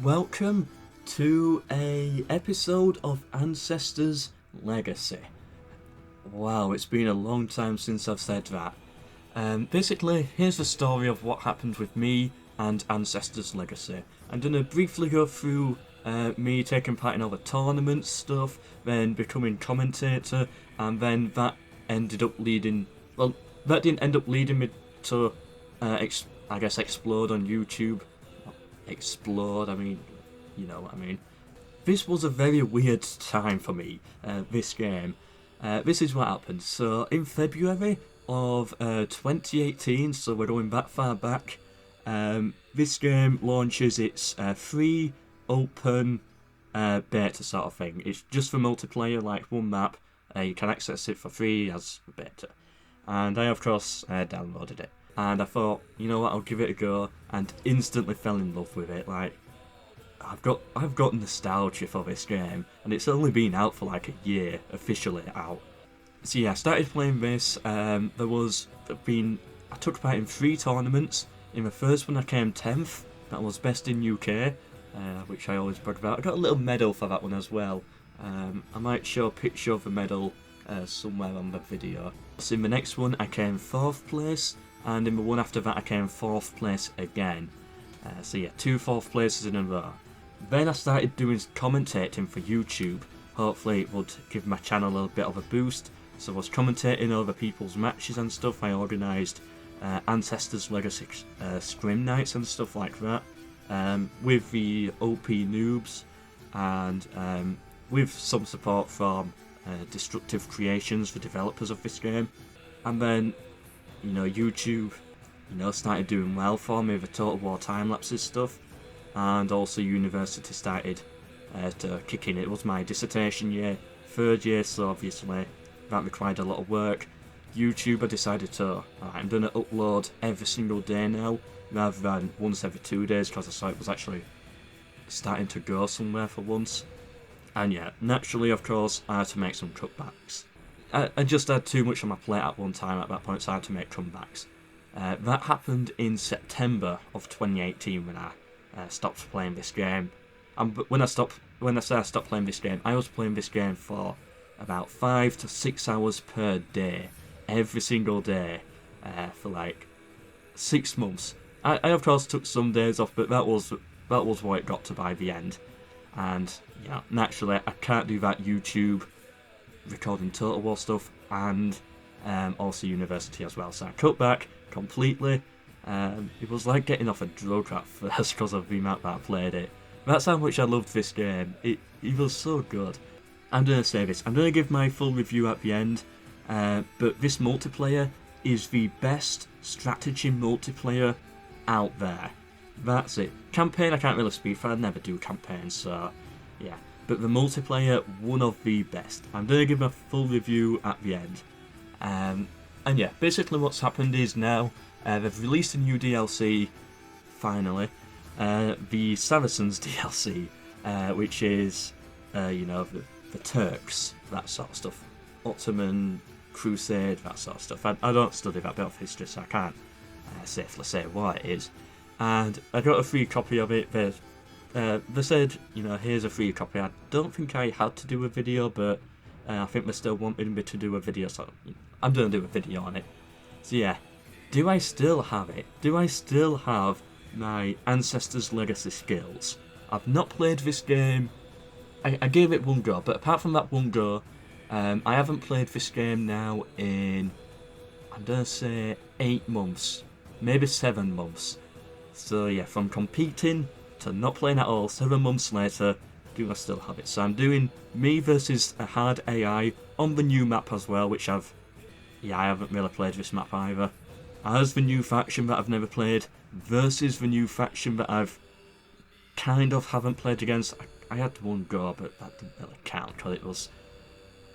Welcome to a episode of Ancestors Legacy. Wow, it's been a long time since I've said that. Basically, here's the story of what happened with me and Ancestors Legacy. I'm going to briefly go through me taking part in all the tournament stuff, then becoming commentator, and then that ended up leading... Well, that didn't end up leading me to, explode on YouTube. Explode, I mean, you know what I mean. This was a very weird time for me, this game. This is what happened. So, in February of 2018, so we're going that far back, this game launches its free, open, beta sort of thing. It's just for multiplayer, like one map. You can access it for free as a beta. And I, of course, downloaded it. And I thought, you know what, I'll give it a go, and instantly fell in love with it. Like, I've got nostalgia for this game, and it's only been out for like a year, officially out. So yeah, I started playing this. I took part in 3 tournaments. In the first one I came 10th, that was best in UK, which I always brag about. I got a little medal for that one as well. I might show a picture of the medal somewhere on the video. So in the next one I came 4th place, and in the one after that I came 4th place again. So yeah, 2 4th places in a row. Then I started doing commentating for YouTube. Hopefully it would give my channel a little bit of a boost. So I was commentating over people's matches and stuff. I organised Ancestors Legacy scrim nights and stuff like that. With the OP noobs, and with some support from Destructive Creations, the developers of this game. And then, you know, YouTube, you know, started doing well for me with the Total War time lapses stuff, and also university started to kick in. It was my dissertation year, 3rd year, so obviously that required a lot of work. YouTube, I decided to, I'm going to upload every single day now, rather than once every 2 days, because I saw it was actually starting to go somewhere for once. And yeah, naturally, of course, I had to make some cutbacks. I just had too much on my plate at one time at that point, so I had to make comebacks. That happened in September of 2018 when I stopped playing this game. And when I stopped playing this game, I was playing this game for about 5 to 6 hours per day, every single day, for like 6 months. I of course took some days off, but that was what it got to by the end. And yeah, naturally I can't do that YouTube recording Total War stuff, and also university as well, so I cut back completely. It was like getting off a drug at first because of the amount that I played it. That's how much I loved this game. It was so good. I'm going to say this, I'm going to give my full review at the end, but this multiplayer is the best strategy multiplayer out there. That's it. Campaign I can't really speak for, I never do campaigns, so yeah. But the multiplayer, one of the best. I'm going to give a full review at the end. And yeah, basically what's happened is now they've released a new DLC, finally. The Saracens DLC, which is, you know, the Turks, that sort of stuff. Ottoman, Crusade, that sort of stuff. I don't study that bit of history, so I can't safely say what it is. And I got a free copy of it. They said, you know, here's a free copy. I don't think I had to do a video, but I think they still wanted me to do a video, so I'm going to do a video on it. So yeah, do I still have it? Do I still have my Ancestors Legacy skills? I've not played this game. I gave it one go, but apart from that one go, I haven't played this game now in, I'm going to say 8 months, maybe 7 months. So yeah, from competing to not playing at all, 7 months later, do I still have it? So I'm doing me versus a hard AI on the new map as well, which I haven't really played this map either. As the new faction that I've never played, versus the new faction that I've kind of haven't played against. I had one go, but that didn't really count, because it was,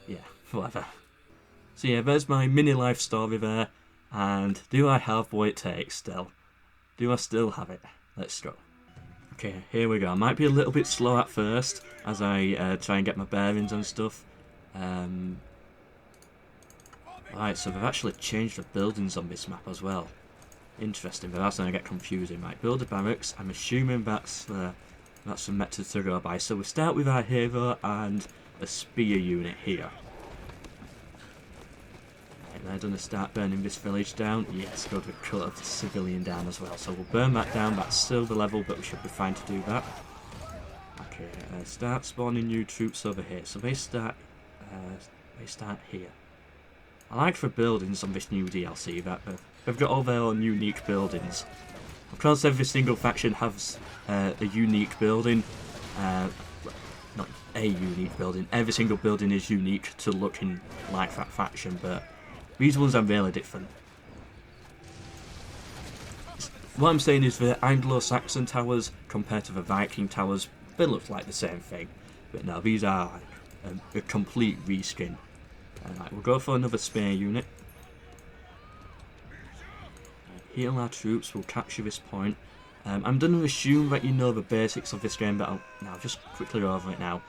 yeah, whatever. So yeah, there's my mini life story there, and do I have what it takes still? Do I still have it? Let's go. Okay, here we go. I might be a little bit slow at first as I try and get my bearings and stuff. Right, so they've actually changed the buildings on this map as well. Interesting, but that's going to get confusing. Right, build a barracks. I'm assuming that's That's the method to go by. So we start with our hero and a spear unit here. Right, they're going to start burning this village down. Yes, good, we've cut a civilian down as well. So we'll burn that down. That's silver level, but we should be fine to do that. Okay, start spawning new troops over here. So they start here. I like the buildings on this new DLC that they've got all their own unique buildings. Of course, every single faction has a unique building. Not a unique building. Every single building is unique to looking like that faction, but these ones are really different. What I'm saying is the Anglo-Saxon towers compared to the Viking towers, they look like the same thing. But no, these are like a complete reskin. Right, we'll go for another spear unit. Heal our troops, we'll capture this point. I'm going to assume that you know the basics of this game, but I'll just quickly go over it now.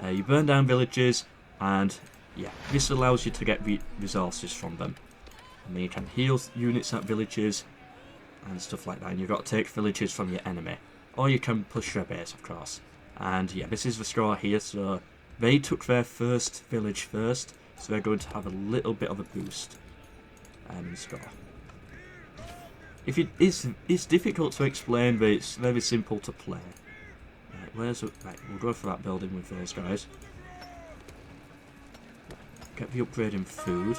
You burn down villages, and yeah, this allows you to get resources from them. And then you can heal units at villages and stuff like that. And you've got to take villages from your enemy, or you can push their base, of course. And yeah, this is the score here. So they took their first village first, so they're going to have a little bit of a boost in score. It's difficult to explain, but it's very simple to play. Right, we'll go for that building with those guys. Get the upgrade in food.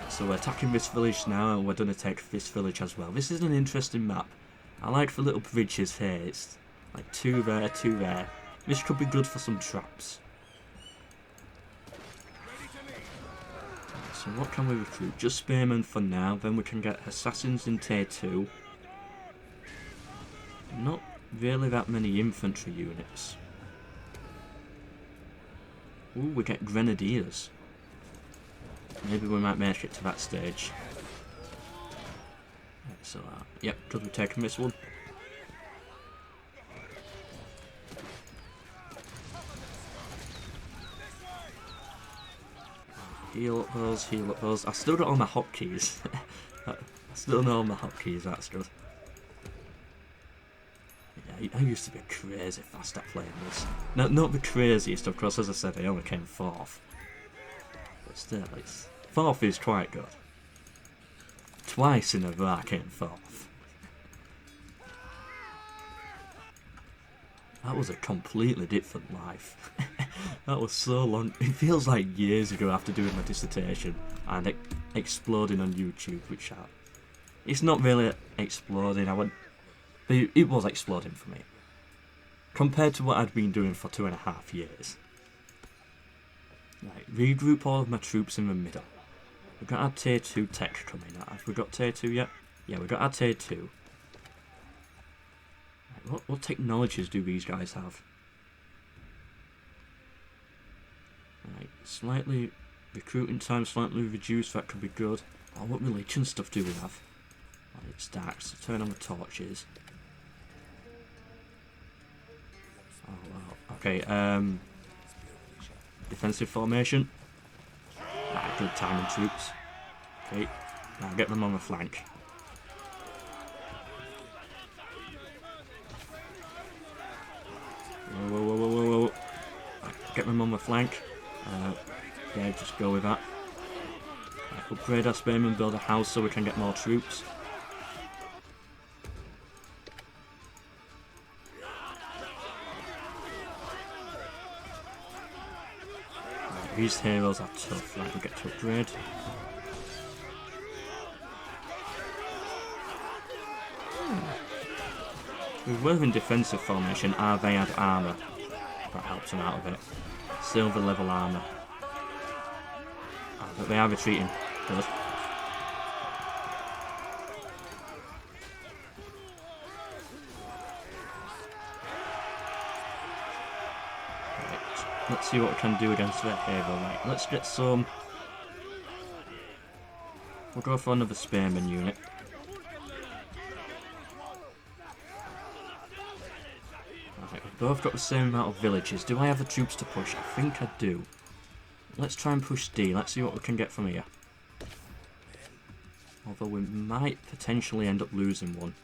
So we're attacking this village now, and we're going to take this village as well. This is an interesting map. I like the little bridges here. It's like two there, two there. This could be good for some traps. So what can we recruit? Just spearmen for now, then we can get assassins in tier 2. Not really that many infantry units. Ooh, we get grenadiers. Maybe we might make it to that stage. So, yep, because we're taking this one. Heal up those, heal up those. I still got all my hotkeys. I still know all my hotkeys, that's good. Yeah, I used to be crazy fast at playing this. No, not the craziest, of course, as I said, I only came 4th. But still, 4th is quite good. Twice in a row I came 4th. That was a completely different life. That was so long. It feels like years ago after doing my dissertation and exploding on YouTube, which it's not really exploding. It was exploding for me compared to what I'd been doing for 2.5 years. Right, regroup all of my troops in the middle. We've got our tier 2 tech coming. Have we got tier 2 yet? Yeah, we've got our tier 2. Right, what technologies do these guys have? Right, slightly recruiting time slightly reduced, that could be good. Oh, what religion stuff do we have? Right, it's dark, so turn on the torches. Oh wow. Okay, defensive formation. Ah, good timing troops. Okay, now get them on the flank. Whoa. Get them on the flank. Yeah, just go with that. Right, upgrade our spearmen, build a house so we can get more troops. Right, these heroes are tough. Right, we get to upgrade. With we're in defensive formation, they had armour. That helps them out a bit. Silver level armour. Oh, but they are retreating. Good. Right. Let's see what we can do against that hero. Right, let's get some. We'll go for another spearman unit. We've both got the same amount of villages. Do I have the troops to push? I think I do. Let's try and push D. Let's see what we can get from here. Although we might potentially end up losing one.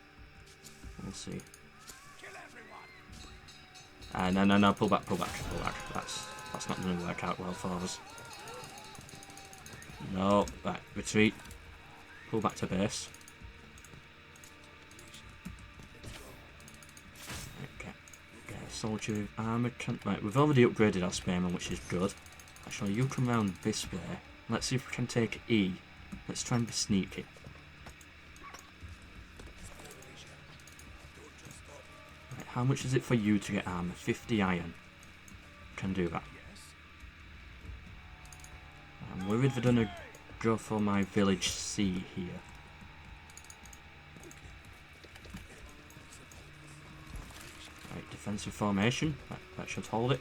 We'll see. No, pull back. That's not going to work out well for us. No, right, retreat. Pull back to base. Right, get a soldier with armour. Right, we've already upgraded our spearman, which is good. Actually, you come round this way. Let's see if we can take E. Let's try and be sneaky. Right, how much is it for you to get armour? 50 iron. Can do that. I'm worried they're gonna go for my village C here. Right, defensive formation. That should hold it.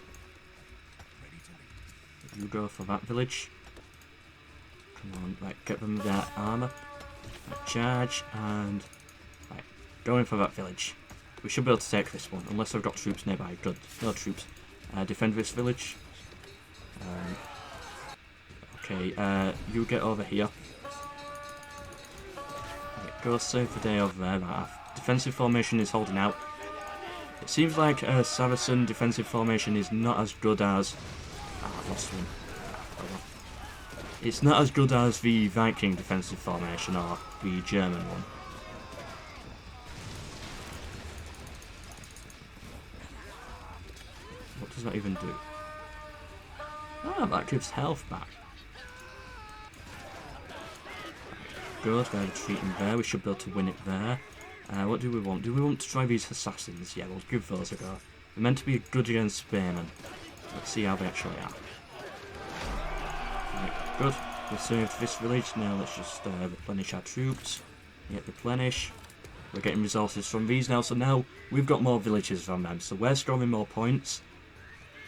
You go for that village. Come on, right, get them their armour. Right, charge, and... Right, go in for that village. We should be able to take this one, unless I've got troops nearby. Good, no troops. Defend this village. Okay, you get over here. Right, go save the day over there. Right, defensive formation is holding out. It seems like Saracen defensive formation is not as good as... I've lost one. It's not as good as the Viking defensive formation or the German one. What does that even do? Ah, that gives health back. Good, they're retreating there. We should be able to win it there. What do we want? Do we want to try these assassins? Yeah, we'll give those a go. They're meant to be good against spearmen. Let's see how they actually are. Right, good. We saved this village. Now let's just replenish our troops. Yeah, replenish. We're getting resources from these now, so now we've got more villages from them. So we're scoring more points.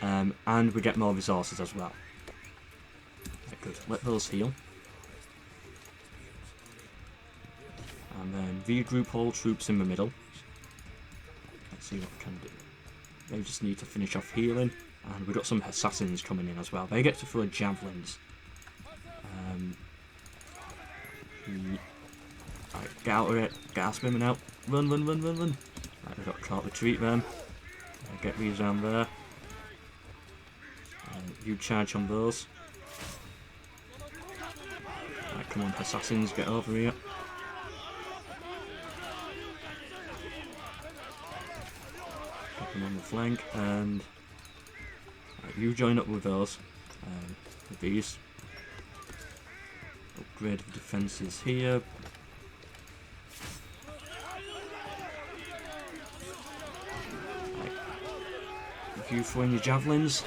And we get more resources as well. Right, good. Let those heal. And then regroup all troops in the middle. Let's see what we can do. They just need to finish off healing. And we've got some assassins coming in as well. They get to throw javelins. Right, get out of it. Get our spearmen out. Run. Right, we've got caught. Retreat them. Get these down there. You charge on those. Right, come on, assassins, get over here. Get them on the flank, and right, you join up with those. With these. Upgrade the defences here. Right. If you throw in your javelins,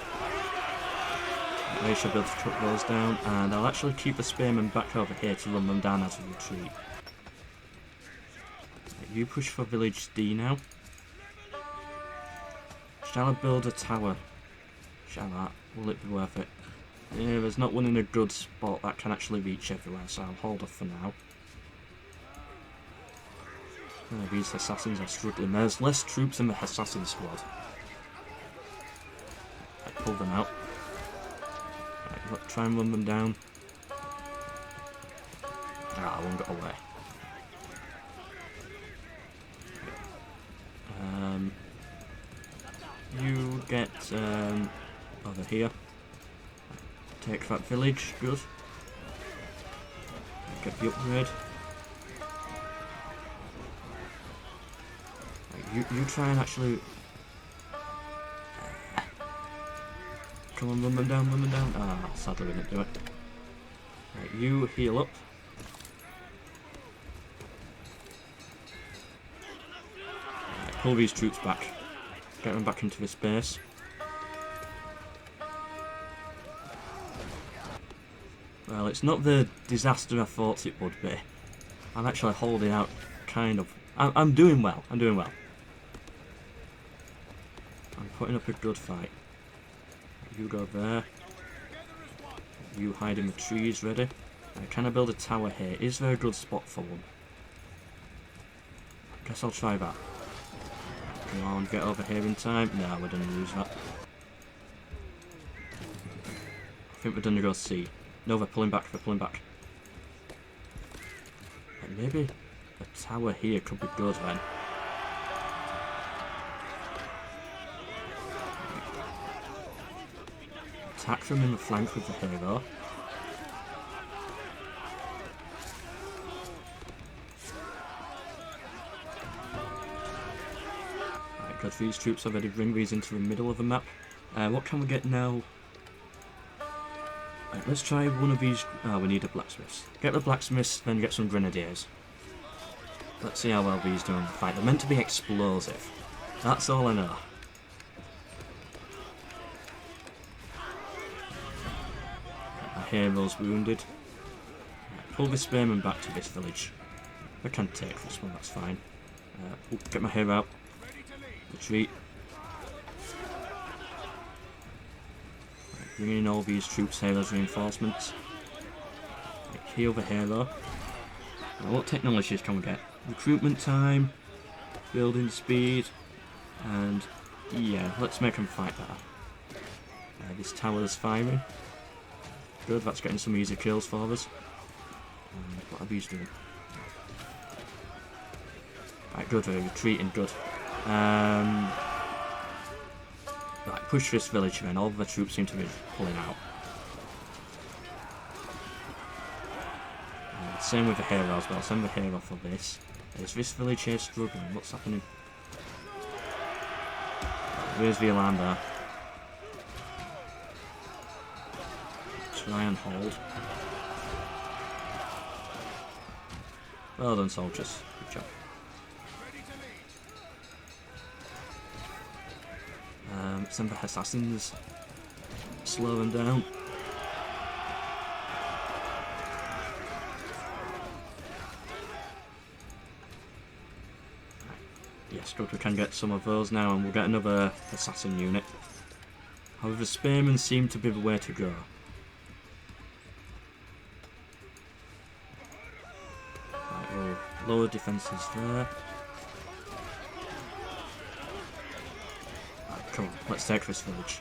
they should be able to cut those down, and I'll actually keep the spearmen back over here to run them down as a retreat. Right, you push for village D now. Shall I build a tower? Shall I? Will it be worth it? Yeah, there's not one in a good spot that can actually reach everywhere, so I'll hold off for now. Oh, these assassins are struggling. There's less troops in the assassin squad. I pull them out. Right, try and run them down. Ah, I won't get away. You get over here. Take that village, good. Get the upgrade. Right, you try and actually... Come on, run them down. Ah, sadly we didn't do it. Right, you heal up. Right, pull these troops back. Get them back into this base. Well, it's not the disaster I thought it would be. I'm actually holding out, kind of. I'm doing well. I'm putting up a good fight. You go there. You hide in the trees, ready. Can I build a tower here? Is there a good spot for one? Guess I'll try that. Come on, get over here in time. No, we're gonna lose that. I think we're gonna go C. No, they're pulling back. Maybe a tower here could be good then. attack from in the flank with the hero. Right, good for these troops already. Bring these into the middle of the map. What can we get now? Right, let's try one of these. Oh, we need a blacksmith. Get the blacksmiths, then get some grenadiers. Let's see how well these do in the fight. They're meant to be explosive. That's all I know. My hero's wounded. Right, pull this spearman back to this village. I can take this one, that's fine. Get my hero out. Retreat. Right, bring in all these troops here as reinforcements. Right, heal the hero. Now, what technologies can we get? Recruitment time, building speed, and yeah, let's make them fight better. This tower's firing. Good, that's getting some easy kills for us. What are these doing? Right, good, they're retreating, good. Right, push this village then, all the troops seem to be pulling out. Same with the hero as well, send the hero for this. Is this village here struggling? What's happening? Where's the alarm there? Try and hold. Well done, soldiers. Good job. Send the assassins. Slow them down. Yes, good, we can get some of those now, and we'll get another assassin unit. However, spearmen seem to be the way to go. Right, we'll lower defences there. Right, come on, let's take this village.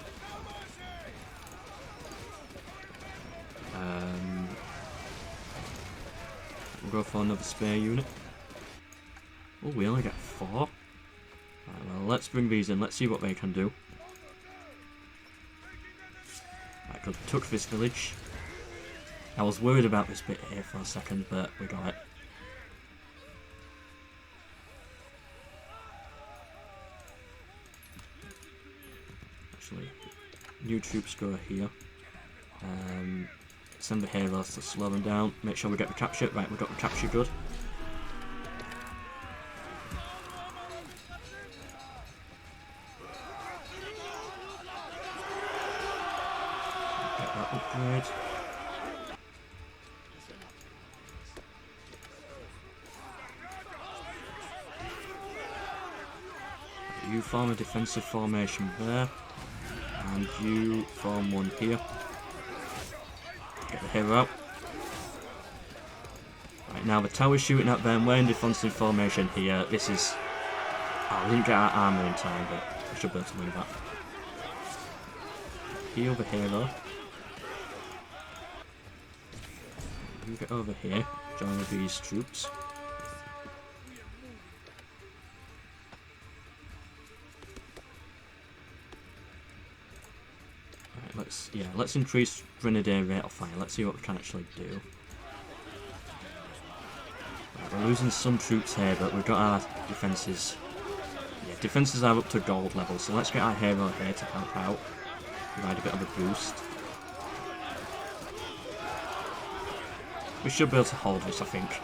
We'll go for another spear unit. Oh, we only get 4. Right, well, let's bring these in. Let's see what they can do. Right, good. Took this village. I was worried about this bit here for a second, but we got it. Actually, new troops go here. Send the heroes to slow them down. Make sure we get the capture. Right, we got the capture good. Get that upgrade. You form a defensive formation there, and you form one here. Get the hero out. Right, now the tower's shooting at them. We're in defensive formation here. This is... Oh, we didn't get our armour in time, but I should be able to win that. Heal the hero. You get over here. Join with these troops. Let's increase grenadier rate of fire. Let's see what we can actually do. Right, we're losing some troops here, but we've got our defences. Yeah, defences are up to gold level, so let's get our hero here to help out. Provide a bit of a boost. We should be able to hold this, I think.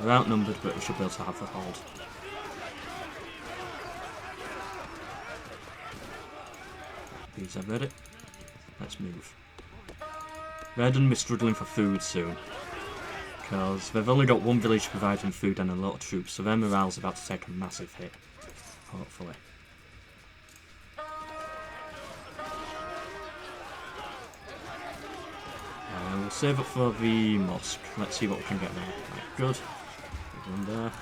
We're outnumbered, but we should be able to have the hold. These are ready. Let's move. They're going to be struggling for food soon, because they've only got one village to provide them food and a lot of troops, so their morale's about to take a massive hit, hopefully. We'll save up for the mosque. Let's see what we can get there. Right, good. One there.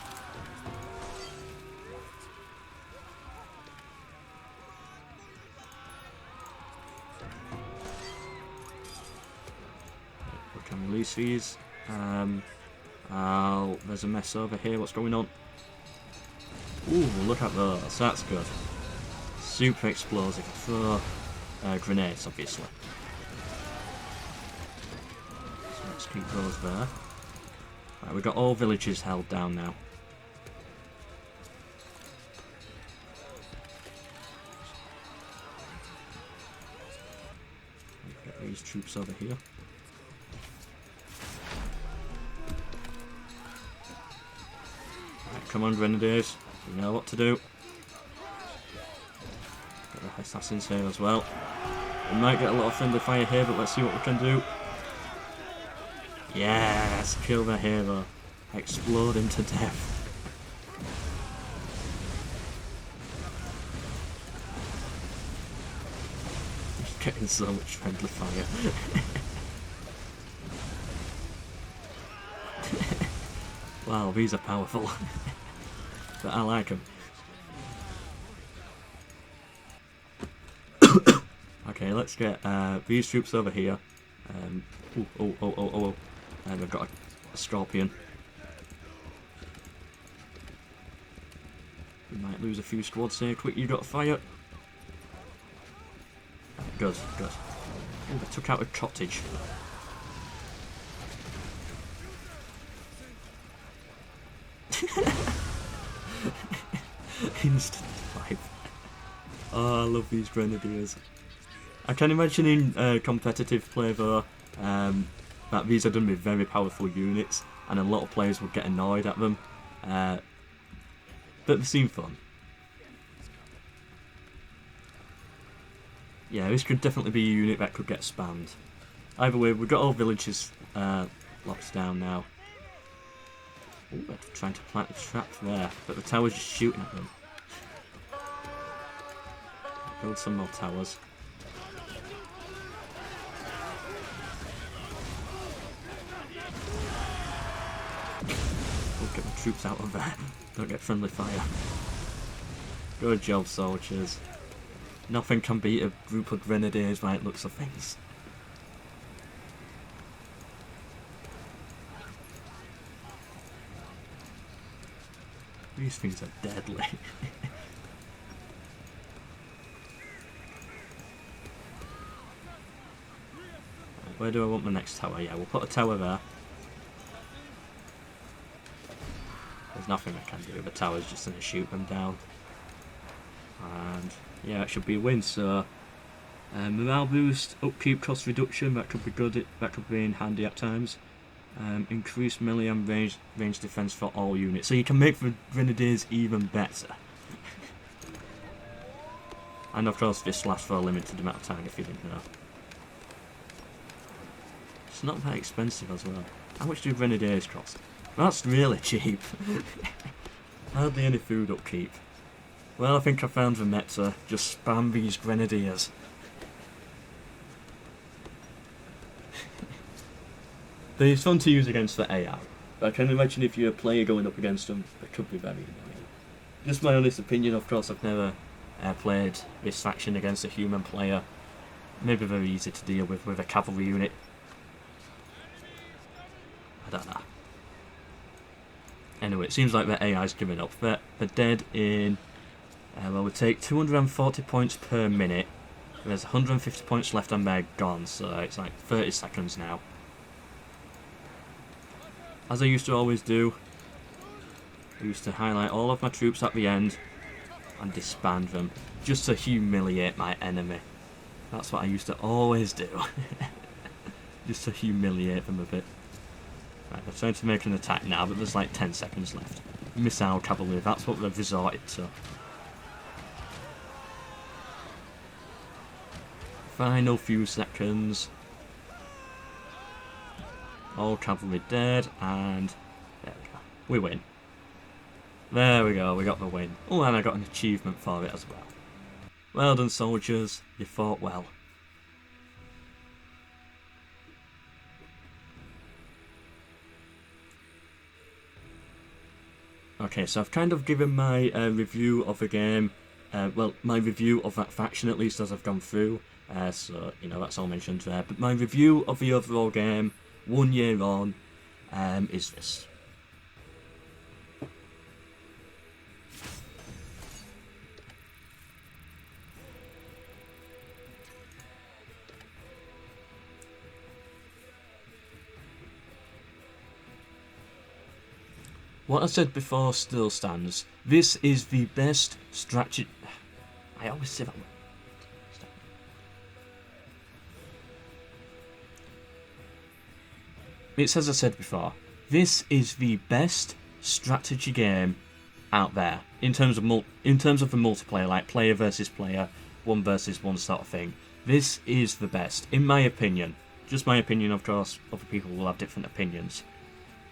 Release these. There's a mess over here. What's going on? Ooh, look at those. That's good. Super explosive. So, grenades, obviously. So let's keep those there. Right, we've got all villages held down now. Get these troops over here. Right, come on, Grenadiers. You know what to do. Got the Assassins here as well. We might get a lot of friendly fire here, but let's see what we can do. Yes! Kill the hero. Explode him to death. He's getting so much friendly fire. Wow, these are powerful. But I like them. Okay, let's get these troops over here. Oh. And we've got a scorpion. We might lose a few squads here. Quick, you got to fire. Good. Oh, they took out a cottage. Instant fight. Oh, I love these grenadiers. I can imagine in competitive play though, that these are done with very powerful units, and a lot of players would get annoyed at them. But they seem fun. Yeah, this could definitely be a unit that could get spammed. Either way, we've got all villages locked down now. Ooh, they're trying to plant a trap there, but the tower's just shooting at them. Build some more towers. We'll get the troops out of there. Don't get friendly fire. Good job, soldiers. Nothing can beat a group of grenadiers by the looks of things. These things are deadly. Where do I want my next tower? Yeah, we'll put a tower there. There's nothing I can do. The tower's just going to shoot them down. And yeah, it should be a win. So morale boost, upkeep cost reduction. That could be good. That could be in handy at times. Increased melee and range defense for all units. So you can make the grenadiers even better. And of course, this lasts for a limited amount of time. If you didn't know, it's not that expensive as well. How much do grenadiers cost? That's really cheap. Hardly any food upkeep. Well, I think I found the meta. Just spam these grenadiers. But it's fun to use against the AI. But I can imagine if you're a player going up against them, it could be very annoying. Just my honest opinion, of course, I've never played this faction against a human player. Maybe very easy to deal with a cavalry unit. I don't know. Anyway, it seems like the AI's given up. They're dead in... well, we take 240 points per minute. There's 150 points left and they're gone, so it's like 30 seconds now. As I used to always do, I used to highlight all of my troops at the end and disband them, just to humiliate my enemy. That's what I used to always do. Just to humiliate them a bit. Right, they're trying to make an attack now, but there's like 10 seconds left. Missile cavalry, that's what they've resorted to. Final few seconds. All cavalry dead, and there we go. We win. There we go, we got the win. Oh, and I got an achievement for it as well. Well done, soldiers. You fought well. Okay, so I've kind of given my review of the game. Well, my review of that faction, at least, as I've gone through. So, you know, that's all mentioned there. But my review of the overall game, 1 year on, is this. what I said before still stands. This is the best strategy. I always say that word. It's as I said before. This is the best strategy game out there in terms of the multiplayer, like player versus player, one versus one sort of thing. This is the best, in my opinion. Just my opinion, of course. Other people will have different opinions,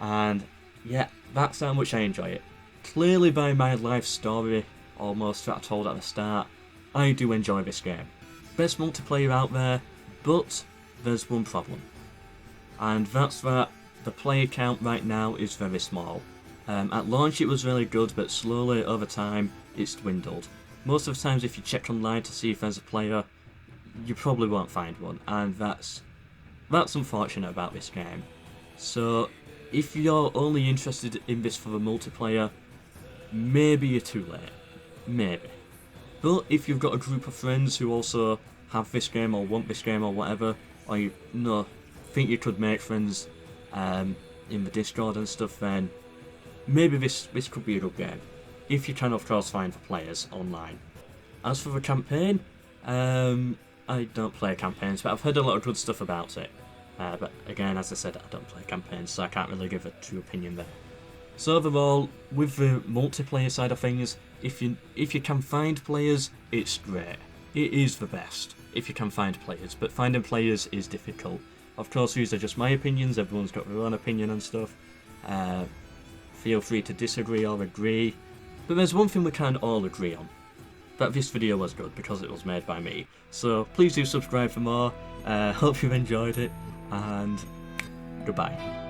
and yeah, that's how much I enjoy it. Clearly, by my life story, almost that I told at the start, I do enjoy this game. Best multiplayer out there, but there's one problem, and that's that the player count right now is very small. At launch it was really good, but slowly over time it's dwindled. Most of the times if you check online to see if there's a player, you probably won't find one, and that's unfortunate about this game. So if you're only interested in this for the multiplayer, maybe you're too late. Maybe. But if you've got a group of friends who also have this game or want this game or whatever, or you think you could make friends in the Discord and stuff, then maybe this could be a good game, if you can of course find the players online. As for the campaign, I don't play campaigns, but I've heard a lot of good stuff about it. But again, as I said, I don't play campaigns, so I can't really give a true opinion there. So overall, with the multiplayer side of things, if you can find players, it's great. It is the best if you can find players, but finding players is difficult. Of course, these are just my opinions, everyone's got their own opinion and stuff. Feel free to disagree or agree. But there's one thing we can all agree on. That this video was good because it was made by me. So please do subscribe for more. Hope you've enjoyed it, and goodbye.